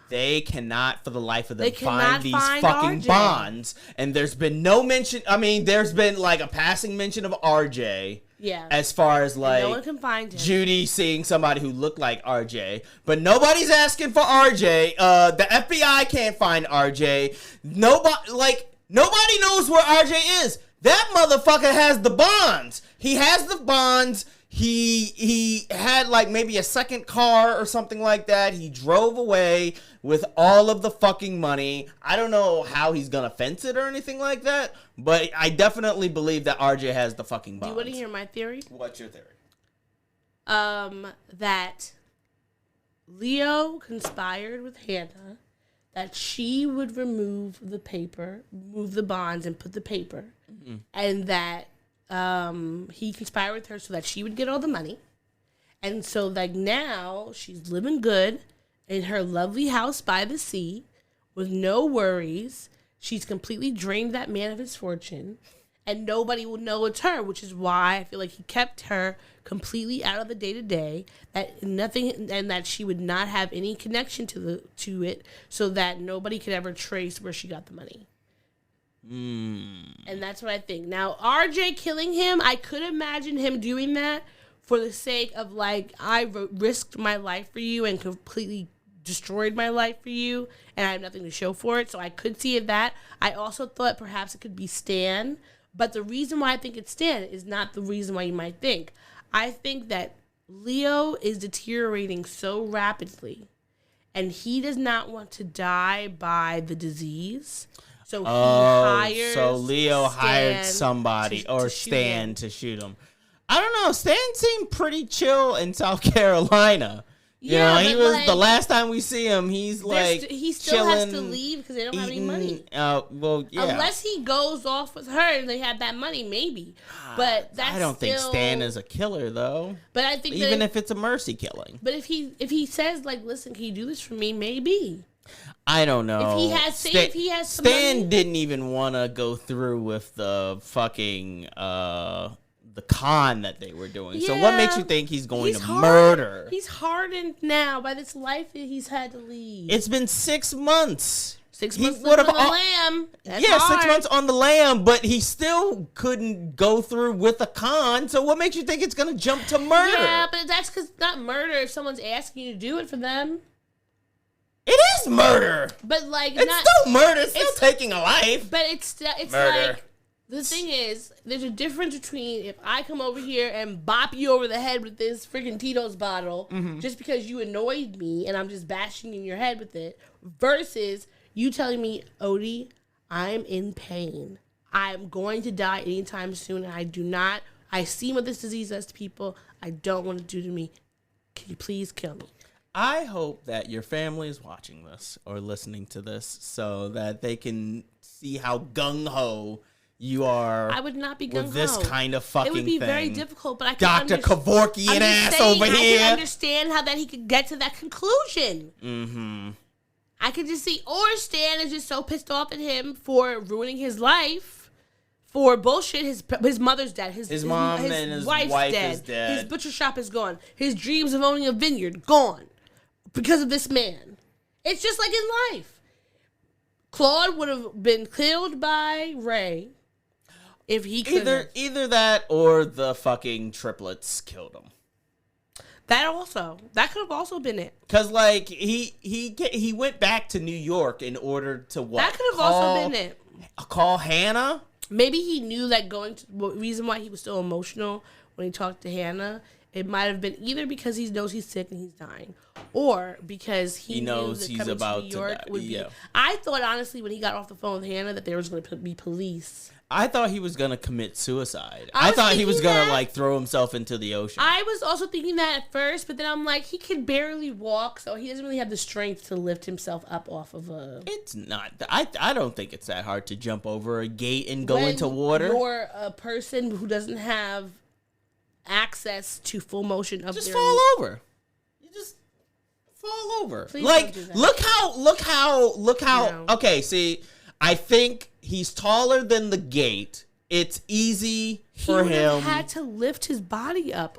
They cannot, for the life of them, They cannot find these find fucking RJ. bonds. And there's been no mention. I mean, there's been like a passing mention of RJ. Yeah. As far as like no one can find him. Judy seeing somebody who looked like RJ, but nobody's asking for RJ. The FBI can't find RJ. Nobody knows where RJ is. That motherfucker has the bonds. He has the bonds. He had like maybe a second car or something like that. He drove away with all of the fucking money. I don't know how he's gonna fence it or anything like that, but I definitely believe that RJ has the fucking bonds. Do you want to hear my theory? What's your theory? That Leo conspired with Hannah that she would remove the bonds and put the paper, and that he conspired with her so that she would get all the money. And so like now she's living good in her lovely house by the sea with no worries. She's completely drained that man of his fortune, and nobody will know it's her, which is why I feel like he kept her completely out of the day-to-day, that nothing, and that she would not have any connection to it, so that nobody could ever trace where she got the money. And that's what I think. Now, RJ killing him, I could imagine him doing that for the sake of like, I risked my life for you and completely destroyed my life for you, and I have nothing to show for it. So I could see it that. I also thought perhaps it could be Stan, but the reason why I think it's Stan is not the reason why you might think. I think that Leo is deteriorating so rapidly, and he does not want to die by the disease. So he hires. So Leo hired Stan somebody to shoot Stan him. to shoot him. I don't know. Stan seemed pretty chill in South Carolina. You know, he was like, the last time we see him. He's like he still has to chilling, leave because they don't have any eating, money. Well, yeah. Unless he goes off with her and they have that money, maybe. But that's I don't think still, Stan is a killer though. But I think even that if it's a mercy killing. But if he says like, listen, can you do this for me? Maybe. I don't know. If he has some Stan money, didn't even want to go through with the fucking the con that they were doing. So what makes you think he's going to murder? He's hardened now by this life that he's had to lead. It's been 6 months. 6 months living on the lamb. That's hard. 6 months on the lamb, but he still couldn't go through with a con. So what makes you think it's going to jump to murder? Yeah, but that's because it's not murder if someone's asking you to do it for them. It is murder. But like, it's still murder. It's still taking a life. But it's murder. Like, the thing is, there's a difference between if I come over here and bop you over the head with this freaking Tito's bottle just because you annoyed me and I'm just bashing in your head with it, versus you telling me, Odie, I'm in pain. I'm going to die anytime soon, and I see what this disease does to people. I don't want to do to me. Can you please kill me? I hope that your family is watching this or listening to this so that they can see how gung-ho you are. I would not be gung-ho. With this kind of fucking thing. It would be very thing. difficult, but I Dr. Kevorkian ass over here. I can understand how that he could get to that conclusion. Mm-hmm. I could just see, or Stan is just so pissed off at him for ruining his life, for bullshit. His mother's dead. His mom and his wife is dead. His butcher shop is gone. His dreams of owning a vineyard gone because of this man. It's just like in life. Claude would have been killed by Ray if he could. Either that or the fucking triplets killed him. That could have also been it. Cause like he went back to New York in order to what? That could have also been it. Call Hannah. Maybe he knew that reason why he was so emotional when he talked to Hannah. It might have been either because he knows he's sick and he's dying, or because he knows he's about to New York would be. Yeah. I thought honestly when he got off the phone with Hannah that there was going to be police. I thought he was gonna commit suicide. I thought he was gonna like throw himself into the ocean. I was also thinking that at first, but then I'm like, he can barely walk, so he doesn't really have the strength to lift himself up off of a. It's not. I don't think it's that hard to jump over a gate and go into water. You're a person who doesn't have access to full motion of. Just fall over. You just fall over. Please like don't do that. look how. No. Okay, see, I think he's taller than the gate. It's easy for him. He would have had to lift his body up.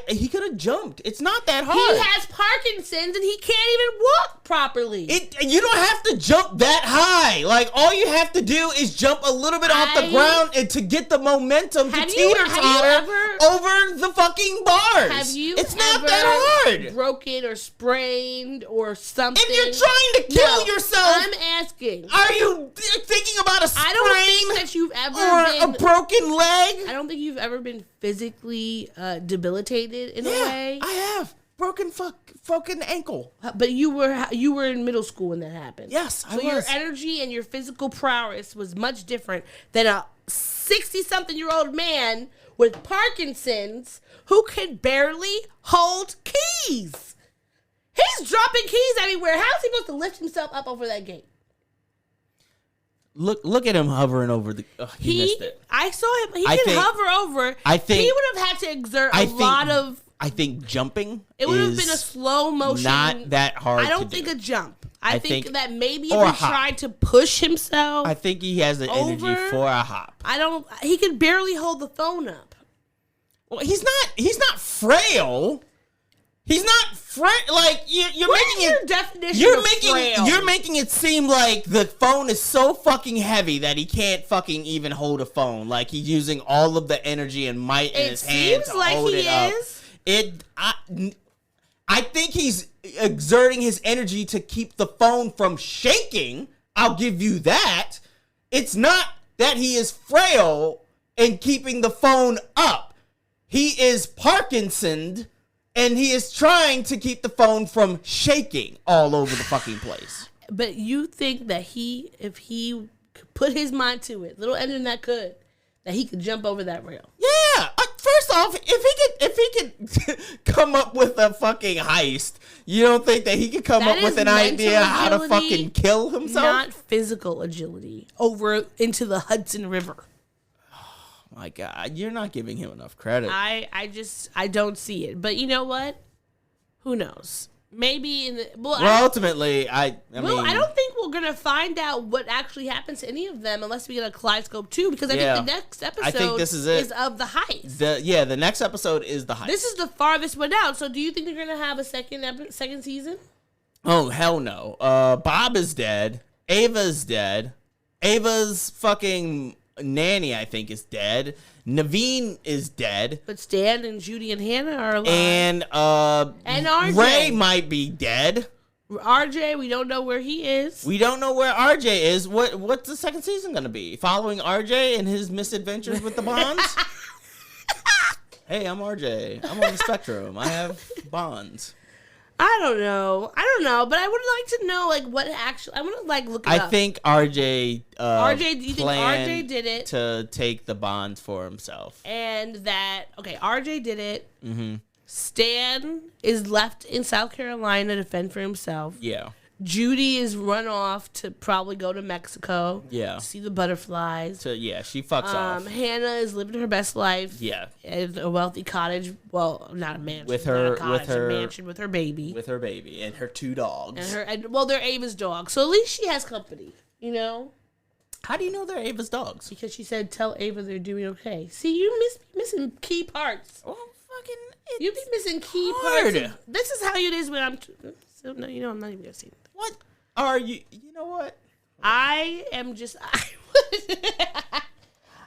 He could have jumped. It's not that hard. He has Parkinson's and he can't even walk properly. You don't have to jump that high. Like all you have to do is jump a little bit off the ground and to get the momentum to teeter-totter over the fucking bars. Have you It's not that hard. Broken or sprained or something? If you're trying to kill yourself, I'm asking. Are you thinking about a sprain? I don't think that you've ever or a broken leg. I don't think you've ever been physically debilitated in a way. I have broken fucking ankle. But you were in middle school when that happened. Yes, I was. So your energy and your physical prowess was much different than a 60-something-year-old man with Parkinson's who could barely hold keys. He's dropping keys everywhere. How is he supposed to lift himself up over that gate? Look at him hovering over the. He missed it. I saw him. He can hover over. I think he would have had to exert a lot of. I think jumping. It would have been a slow motion. Not that hard. I don't to think do. a jump. I think that maybe if he tried to push himself. I think he has the energy for a hop. He could barely hold the phone up. Well, he's not frail. He's not frail. Like you're making your it. Definition of frail? You're making it seem like the phone is so fucking heavy that he can't fucking even hold a phone. Like he's using all of the energy and might in his hand to hold it up. I think he's exerting his energy to keep the phone from shaking. I'll give you that. It's not that he is frail and keeping the phone up. He is Parkinsoned. And he is trying to keep the phone from shaking all over the fucking place. But you think that if he could put his mind to it, little engine that he could jump over that rail? Yeah. First off, if he could come up with a fucking heist, you don't think that he could come up with an idea how to fucking kill himself? Not physical agility over into the Hudson River. My God, you're not giving him enough credit. I don't see it. But you know what? Who knows? Maybe ultimately, I mean, I don't think we're gonna find out what actually happens to any of them unless we get a Kaleidoscope 2, because I think the next episode is of the heist. The next episode is the heist. This is the farthest one out. So do you think they're gonna have a second season? Oh hell no! Bob is dead. Ava's dead. Ava's fucking nanny, I think, is dead. Naveen is dead. But Stan and Judy and Hannah are alive. And RJ. Ray might be dead. RJ, we don't know where he is. We don't know where RJ is. What's the second season going to be? Following RJ and his misadventures with the bonds? Hey, I'm RJ. I'm on the spectrum. I have bonds. I don't know, but I would like to know what actually. I want to look it up. I think RJ. RJ, do you think RJ did it to take the bonds for himself? And that RJ did it. Mm-hmm. Stan is left in South Carolina to fend for himself. Yeah. Judy is run off to probably go to Mexico. Yeah. To see the butterflies. So yeah, she fucks off. Hannah is living her best life. Yeah. In a wealthy cottage. Well, not a mansion. With her, not a cottage, with her a mansion with her baby. With her baby and her 2 dogs. Well, they're Ava's dogs, so at least she has company. You know. How do you know they're Ava's dogs? Because she said, "Tell Ava they're doing okay." See, you missing key parts. Well, fucking. You be missing key hard. parts. This is how it is when I'm. So no, I'm not even gonna say. What are you? You know what? I am just.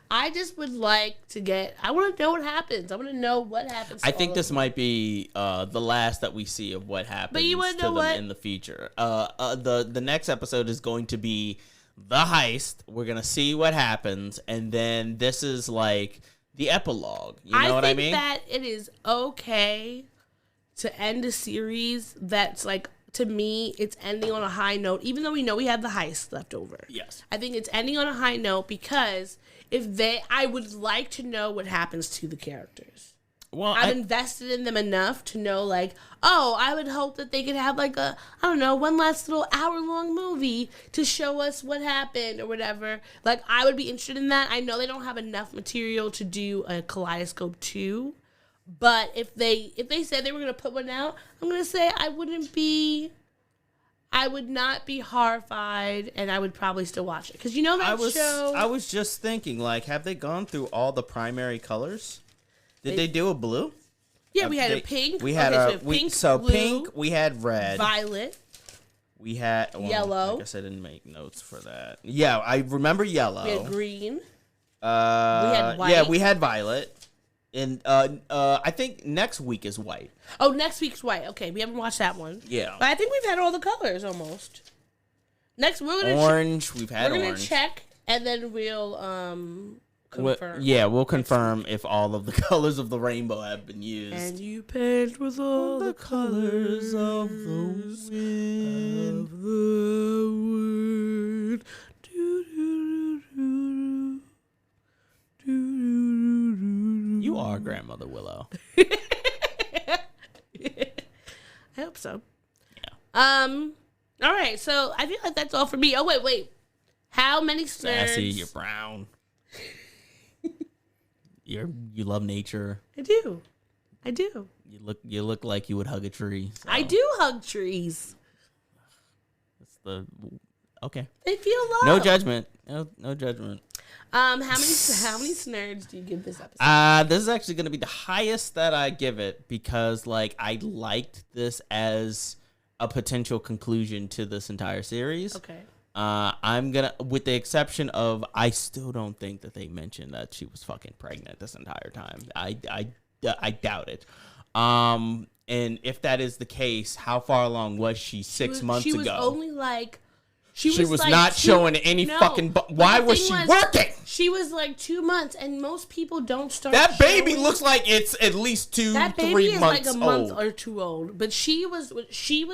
I just would like to get. I want to know what happens. I want to know what happens. I think this might be the last that we see of what happens. But you want to know them what? In the future. The next episode is going to be the heist. We're gonna see what happens, and then this is like the epilogue. You know what I mean? I think that it is okay to end a series that's like, to me, it's ending on a high note, even though we know we have the heist left over. Yes. I think it's ending on a high note because I would like to know what happens to the characters. Well, I've invested in them enough to know, like, oh, I would hope that they could have like a, I don't know, one last little hour-long movie to show us what happened or whatever. Like, I would be interested in that. I know they don't have enough material to do a Kaleidoscope 2, but if they said they were going to put one out, I'm going to say I would not be horrified, and I would probably still watch it. Because you know that show? I was just thinking, like, have they gone through all the primary colors? Did they do a blue? Yeah, we had a pink. We had pink, blue, pink. We had red. Violet. We had yellow. I guess I didn't make notes for that. Yeah, I remember yellow. We had green. We had white. Yeah, we had violet. And I think next week is white. Oh, next week's white. Okay, we haven't watched that one. Yeah. But I think we've had all the colors almost. Next, we're gonna orange. We've had orange. We're gonna check, and then we'll confirm. We'll confirm if all of the colors of the rainbow have been used. And you paint with all the colors of the wind. of the wind. You are Grandmother Willow. I hope so. Yeah. All right. So I feel like that's all for me. Oh wait. How many snacks? Sassy, you're brown. You love nature. I do. You look like you would hug a tree. So. I do hug trees. That's okay. They feel love. No judgment. No judgment. How many snurds do you give this episode? This is actually going to be the highest that I give it because like I liked this as a potential conclusion to this entire series. Okay. I'm gonna, with the exception of, I still don't think that they mentioned that she was fucking pregnant this entire time. I doubt it. And if that is the case, how far along was she 6 months ago? She was only like. She was like not showing any fucking. Why was she working? She was like 2 months, and most people don't start. That baby looks like it's at least 3 months old. That baby is like a month or two old, but she was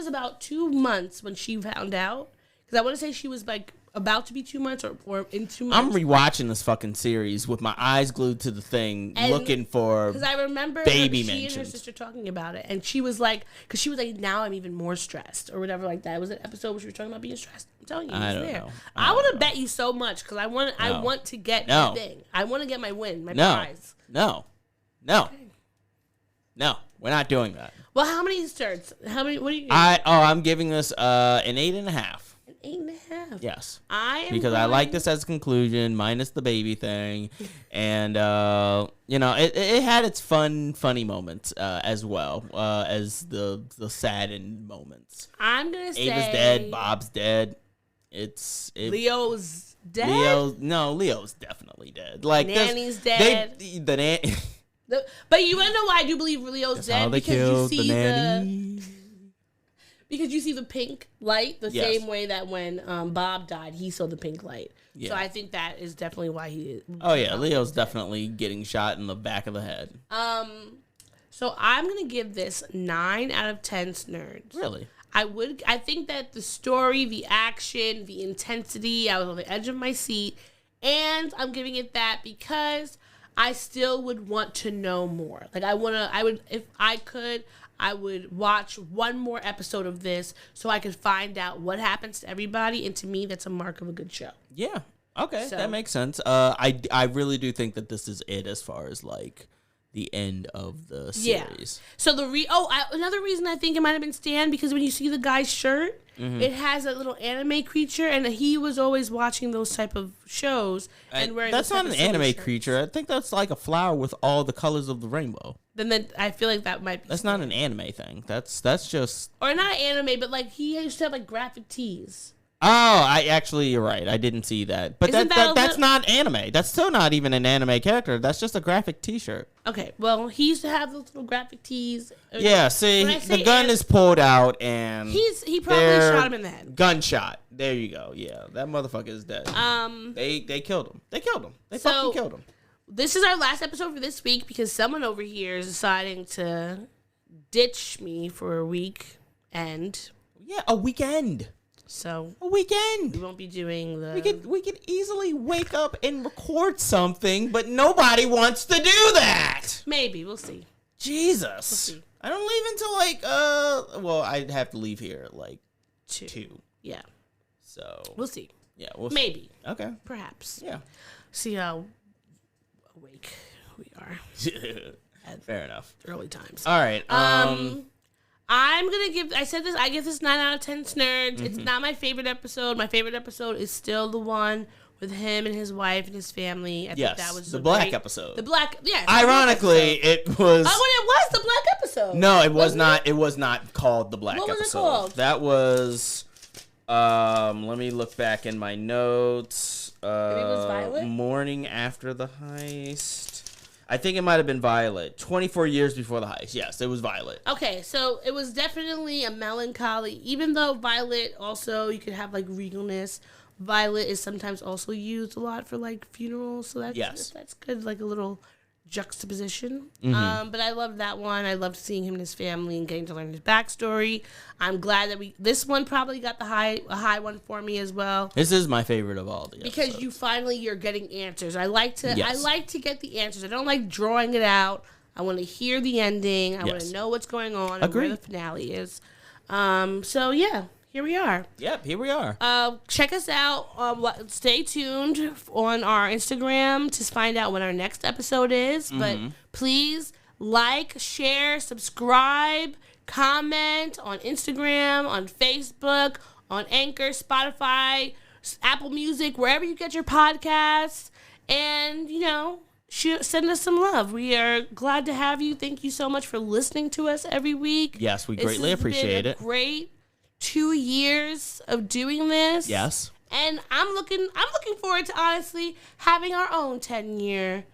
about 2 months when she found out. Because I want to say she was like about to be 2 months or in 2 months. I'm rewatching this fucking series with my eyes glued to the thing, looking for because I remember baby she mentions. and her sister talking about it, and she was like, because she was like, now I'm even more stressed or whatever like that. It was an episode where she was talking about being stressed. I'm telling you, I it's don't there. know. I want to bet you so much because I want to get my thing. I want to get my win, my prize. No, we're not doing that. Well, how many starts? How many? What do you? I'm giving this an 8.5. An 8.5. Yes. Because I like this as a conclusion, minus the baby thing, and it had its funny moments as well as the saddened moments. I'm gonna say Ava's dead, Bob's dead. Leo's dead. Leo's definitely dead. Like Nanny's dead. But you wanna know why I do believe Leo's dead? Because you see the because you see the pink light the same way that when Bob died, he saw the pink light. Yeah. So I think that is definitely why he is. Oh yeah, Leo's definitely getting shot in the back of the head. So I'm gonna give this 9 out of 10 snurds. Really? I think that the story, the action, the intensity, I was on the edge of my seat, and I'm giving it that because I still would want to know more. Like if I could, I would watch one more episode of this so I could find out what happens to everybody. And to me, that's a mark of a good show. Yeah. Okay, So- that makes sense. I really do think that this is it as far as like the end of the series. So another reason I think it might have been Stan, because when you see the guy's shirt, it has a little anime creature, and he was always watching those type of shows and wearing. That's those not type an of silly anime shirts. creature. I think that's like a flower with all the colors of the rainbow. Then I feel like that might be. That's not an anime thing. That's just. Or not anime, but like he used to have like graphic tees. Oh, you're right. I didn't see that. But Isn't that's not anime. That's still not even an anime character. That's just a graphic T-shirt. Okay, well, he used to have those little graphic tees. Yeah, see, When I say the gun is pulled out and he probably they're shot him in the head. Gunshot. There you go. Yeah, that motherfucker is dead. They killed him. They fucking killed him. This is our last episode for this week because someone over here is deciding to ditch me for a week end. Yeah, a weekend. So A weekend. we won't be doing the. We could easily wake up and record something, but nobody wants to do that. Maybe we'll see. Jesus. see. I don't leave until like well, I'd have to leave here at like 2. Yeah, So we'll see. yeah, we'll Maybe, see. Okay. perhaps. Yeah. See how awake we are. Fair enough. Early times. All right. I'm gonna give. I said this. I give this 9 out of 10 nerds. Mm-hmm. It's not my favorite episode. My favorite episode is still the one with him and his wife and his family. I Yes, think that was the a black great- episode. The black. Yes. the black Ironically, episode. it was. Oh, it was the black episode. No, it was Wasn't not. It was not called the black What was it episode. called? That was. Let me look back in my notes. it was Violet? Morning after the heist. I think it might have been Violet. 24 years before the heist. Yes, it was Violet. Okay, so it was definitely a melancholy. Even though Violet also, you could have like regalness. Violet is sometimes also used a lot for like funerals, so that's good, like a little juxtaposition. Mm-hmm. But I loved that one. I loved seeing him and his family and getting to learn his backstory. I'm glad that this one probably got a high one for me as well. This is my favorite of all the Because episodes. you're getting answers. I like to Yes. get the answers. I don't like drawing it out. I want to hear the ending. I want Yes. to know what's going on and Agreed. where the finale is. So yeah, here we are. Yep, here we are. Check us out. Stay tuned on our Instagram to find out when our next episode is. But please like, share, subscribe, comment on Instagram, on Facebook, on Anchor, Spotify, Apple Music, wherever you get your podcasts. And, send us some love. We are glad to have you. Thank you so much for listening to us every week. Yes, we This greatly has appreciate been a it. Great 2 years of doing this. Yes. And I'm looking forward to honestly having our own 10-year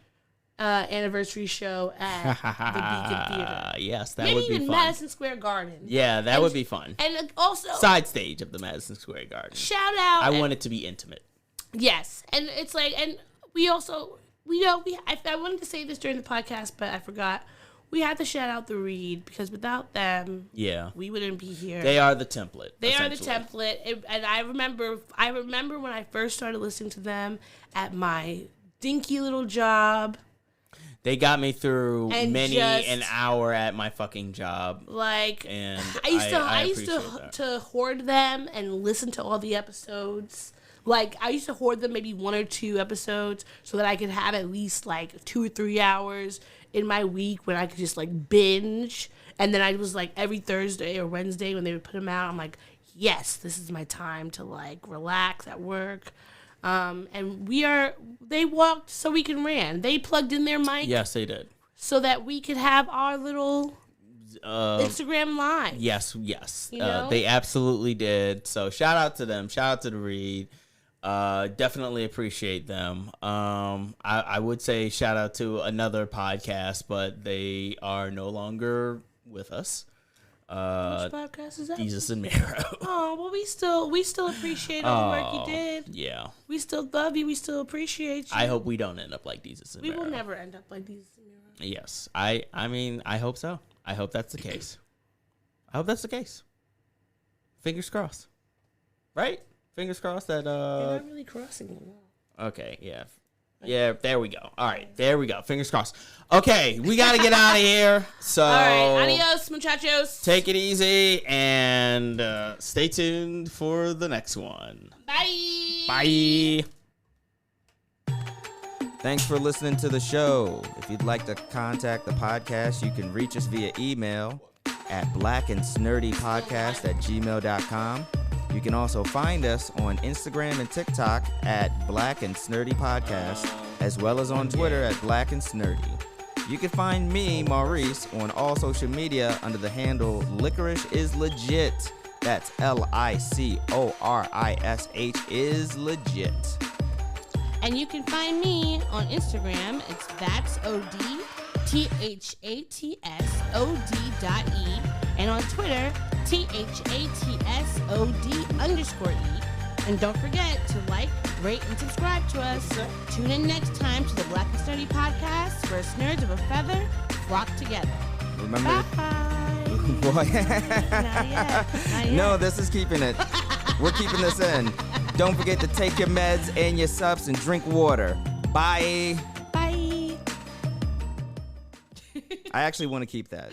anniversary show at the Beacon Theater. Yes, that Maybe would be even fun. Madison Square Garden. Yeah, that would be fun. And also Side stage of the Madison Square Garden. shout out. I want it to be intimate. Yes, and it's like, and we also, I wanted to say this during the podcast, but I forgot. We had to shout out the Reed because without them, Yeah. we wouldn't be here. They are the template. They are the essentially. template, and I remember when I first started listening to them at my dinky little job. They got me through And many just- an hour at my fucking job. Like And I used appreciate that. to hoard them and listen to all the episodes. Like I used to hoard them maybe 1 or 2 episodes so that I could have at least like 2 or 3 hours in my week when I could just like binge. And then I was like every Thursday or Wednesday when they would put them out, I'm like, yes, this is my time to like relax at work. And they walked so we can ran. They plugged in their mic Yes, they did. so that we could have our little Instagram live. Yes. You know? They absolutely did. So shout out to them. Shout out to the Reed. Definitely appreciate them. I would say shout out to another podcast, but they are no longer with us. Which podcast is that? Jesus and Mero. Oh, well, we still appreciate all the work you did. Yeah. We still love you. We still appreciate you. I hope we don't end up like Jesus and we Mero. will never end up like these. Yes. I mean, I hope so. I hope that's the case. I hope that's the case. Fingers crossed. Right? Fingers crossed that You're not really crossing the wall. okay, yeah. Yeah, there we go. All right, there we go. Fingers crossed. Okay, we got to get out of here. So, all right, adios, muchachos. Take it easy and stay tuned for the next one. Bye. Bye. Thanks for listening to the show. If you'd like to contact the podcast, you can reach us via email at blackandsnerdypodcast@gmail.com. You can also find us on Instagram and TikTok at Black and Snurdy Podcast, as well as on Twitter at Black and Snurdy. You can find me, Maurice, on all social media under the handle Licorish is Legit. That's LICORISH is legit. And you can find me on Instagram. It's that's OD THATSOD.E, and on Twitter, THATSOD_E. And don't forget to like, rate, and subscribe to us. Tune in next time to the Black and Sturdy Podcast, where nerds of a feather flock together. Remember? Bye. Boy. Not yet. Not yet. No, this is keeping it. We're keeping this in. Don't forget to take your meds and your subs and drink water. Bye. Bye. I actually want to keep that.